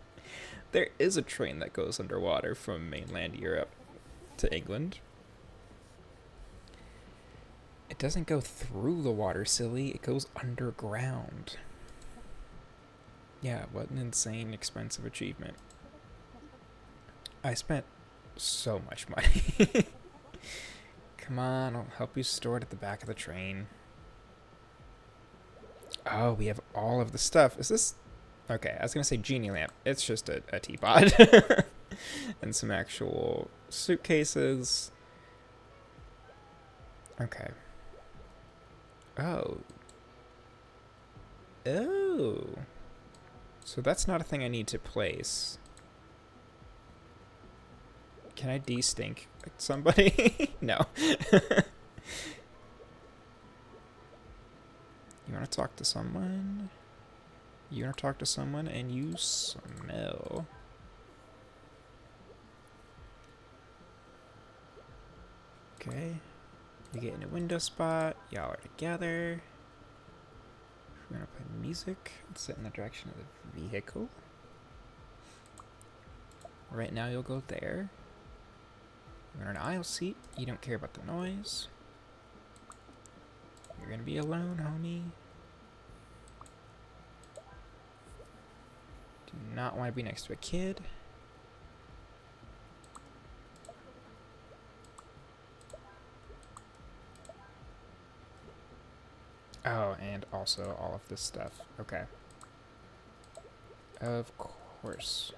There is a train that goes underwater from mainland Europe to England. It doesn't go through the water, silly. It goes underground. Yeah, what an insane, expensive achievement. I spent so much money. Come on, I'll help you store it at the back of the train. Oh, we have all of the stuff. Is this... Okay, I was going to say genie lamp. It's just a teapot. And some actual suitcases. Okay. Oh. Oh. So that's not a thing I need to place. Can I de-stink somebody? No. You want to talk to someone? You want to talk to someone and you smell. Okay. We get in a window spot. Y'all are together. We're going to play music and sit in the direction of the vehicle. Right now you'll go there. You're in an aisle seat. You don't care about the noise. You're going to be alone, homie. Do not want to be next to a kid. Oh, and also all of this stuff. Okay. Of course.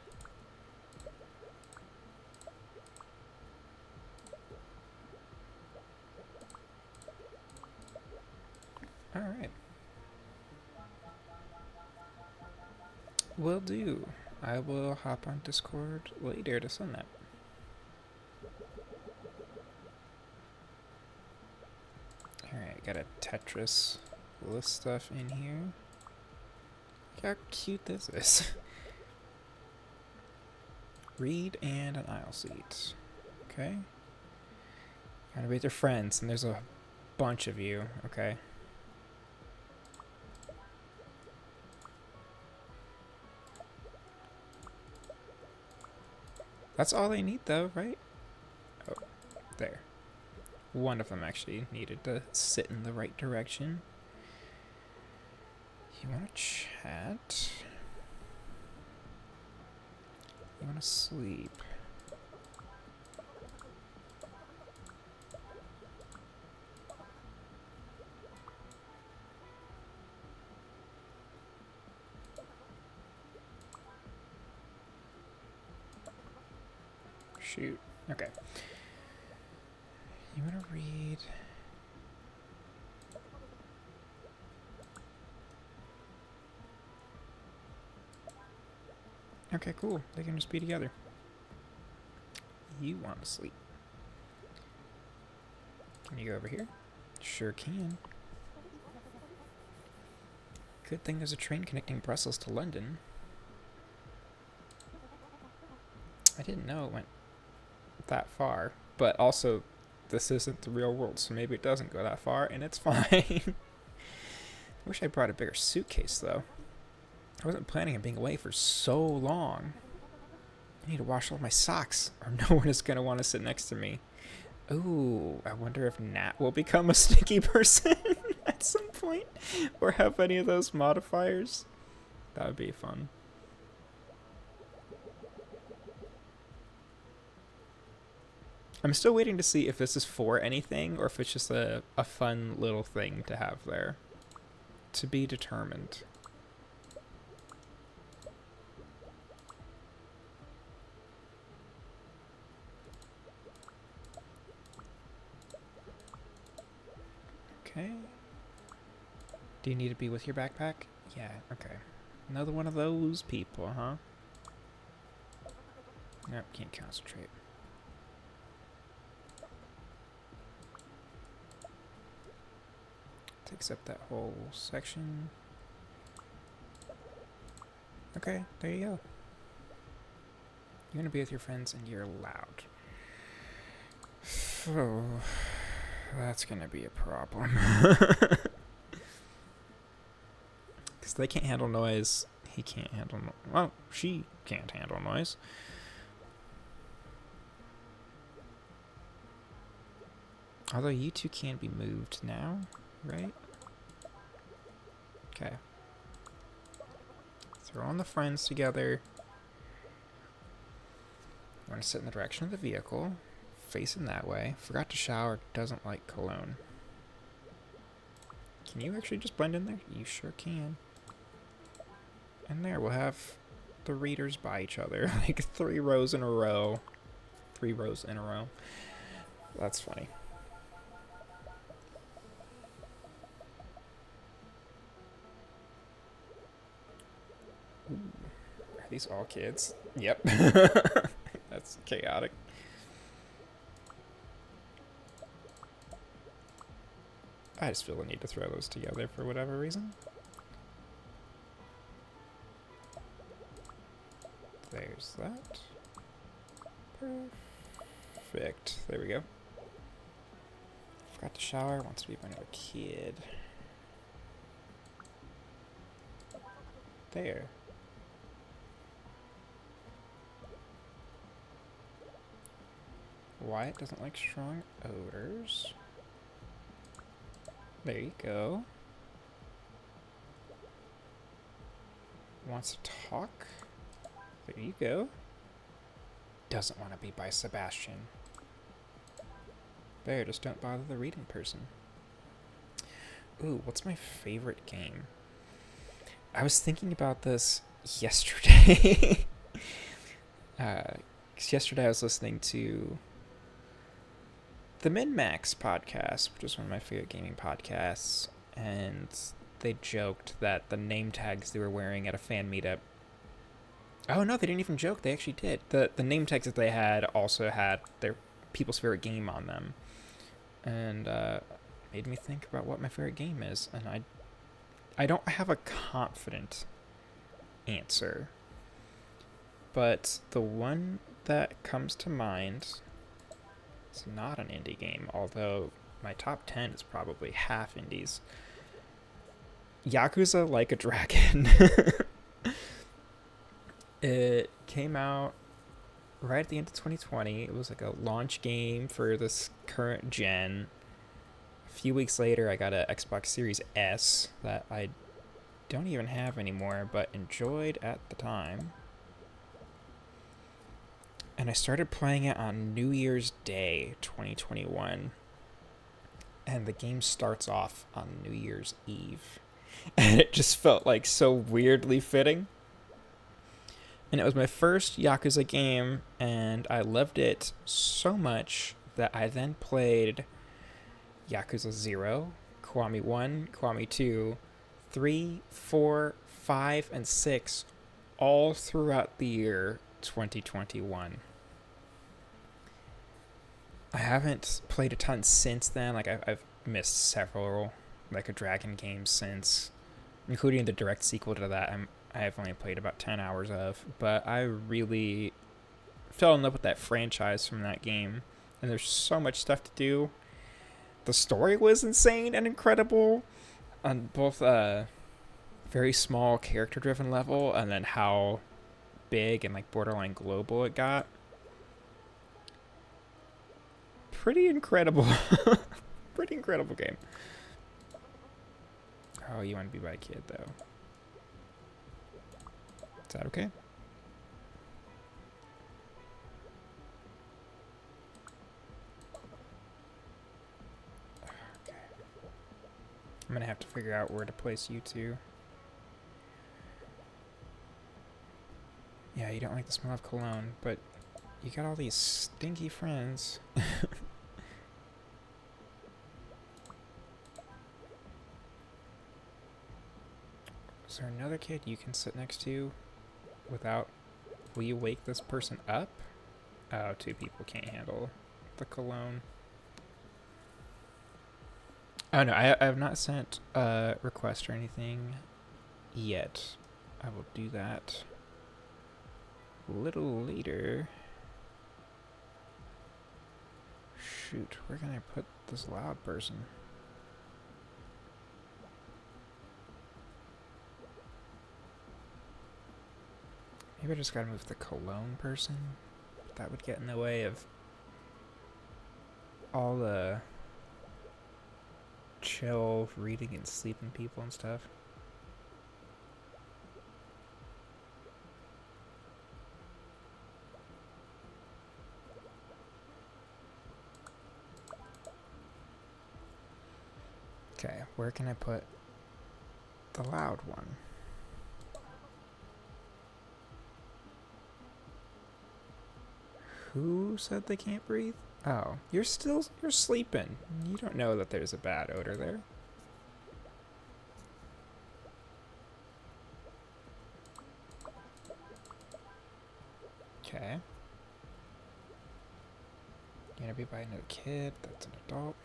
Alright. Will do. I will hop on Discord later to send that. Alright, got a Tetris list stuff in here. Look how cute this is. Read and an aisle seat. Okay. Gotta be with your friends, and there's a bunch of you, okay. That's all they need though, right? Oh, there. One of them actually needed to sit in the right direction. You wanna chat? You wanna sleep? Shoot. Okay. You want to read? Okay, cool. They can just be together. You want to sleep. Can you go over here? Sure can. Good thing there's a train connecting Brussels to London. I didn't know it went that far, but also this isn't the real world, so maybe it doesn't go that far, and it's fine. I wish I brought a bigger suitcase, though. I wasn't planning on being away for so long. I need to wash all my socks, or no one is going to want to sit next to me. Ooh, I wonder if Nat will become a stinky person at some point, or have any of those modifiers. That would be fun. I'm still waiting to see if this is for anything or if it's just a fun little thing to have there. To be determined. Okay. Do you need to be with your backpack? Yeah, okay. Another one of those people, huh? Nope, can't concentrate. Takes up that whole section. Okay, there you go. You're gonna be with your friends and you're loud. Oh, that's gonna be a problem. Because they can't handle noise. He can't handle well, she can't handle noise. Although you two can be moved now, right? Okay. Throw on the friends together. You want to sit in the direction of the vehicle. Facing that way. Forgot to shower. Doesn't like cologne. Can you actually just blend in there? You sure can. And there, we'll have the readers by each other. Like 3 rows in a row. 3 rows in a row. That's funny. Ooh. Are these all kids? Yep. That's chaotic. I just feel the need to throw those together for whatever reason. There's that. Perfect. There we go. Forgot to shower. Wants to be by another kid. There. Wyatt doesn't like strong odors. There you go. Wants to talk. There you go. Doesn't want to be by Sebastian. There, just don't bother the reading person. Ooh, what's my favorite game? I was thinking about this yesterday. 'Cause yesterday I was listening to the Min-Max podcast, which is one of my favorite gaming podcasts, and they joked that the name tags they were wearing at a fan meetup. Oh no, they didn't even joke. They actually did. The name tags that they had also had their people's favorite game on them, and made me think about what my favorite game is. And I don't have a confident answer, but the one that comes to mind is not an indie game, although my top 10 is probably half indies. Yakuza Like a Dragon. It came out right at the end of 2020. It was like a launch game for this current gen. A few weeks later, I got an Xbox Series S that I don't even have anymore, but enjoyed at the time. And I started playing it on New Year's Day 2021. And the game starts off on New Year's Eve. And it just felt like so weirdly fitting. And it was my first Yakuza game, and I loved it so much that I then played Yakuza 0, Kiwami 1, Kiwami 2, 3, 4, 5, and 6 all throughout the year 2021. I haven't played a ton since then. Like, I've missed several Like a Dragon games since, including the direct sequel to that. I have only played about 10 hours of, but I really fell in love with that franchise from that game, and there's so much stuff to do. The story was insane and incredible on both a very small character-driven level and then how big and like borderline global it got. Pretty incredible. Pretty incredible game. Oh, you want to be by a kid, though. Is that okay? Okay. I'm gonna have to figure out where to place you two. Yeah, you don't like the smell of cologne, but you got all these stinky friends. Is there another kid you can sit next to without... Will you wake this person up? Oh, two people can't handle the cologne. Oh no, I have not sent a request or anything yet. I will do that a little later. Shoot, where can I put this loud person? Maybe I just gotta move the cologne person. That would get in the way of all the chill reading and sleeping people and stuff. Okay, where can I put the loud one? Who said they can't breathe? Oh, you're sleeping. You don't know that there's a bad odor there. Okay. You're gonna be by another kid. That's an adult.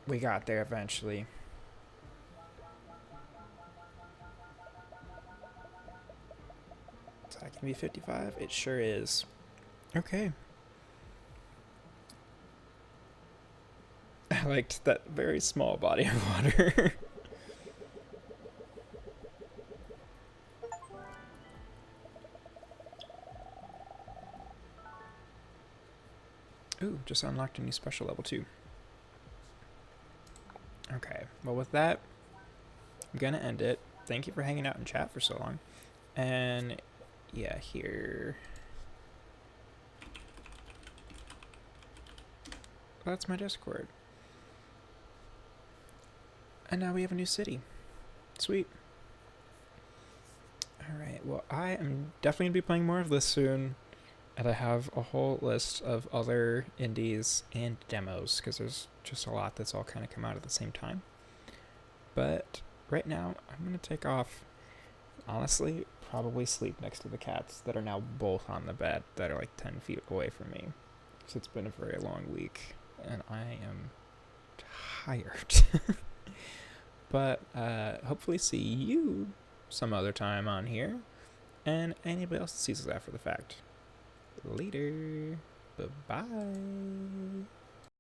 We got there eventually. Is that gonna be 55? It sure is. Okay. I liked that very small body of water. Ooh, just unlocked a new special level 2. Okay, well with that, I'm gonna end it. Thank you for hanging out in chat for so long. And yeah, here. That's my Discord. And now we have a new city. Sweet. Alright, well, I am definitely going to be playing more of this soon. And I have a whole list of other indies and demos, because there's just a lot that's all kind of come out at the same time. But right now, I'm going to take off. Honestly, probably sleep next to the cats that are now both on the bed that are like 10 feet away from me. So it's been a very long week, and I am tired. But hopefully see you some other time on here, and anybody else that sees us after the fact. Later. Bye-bye.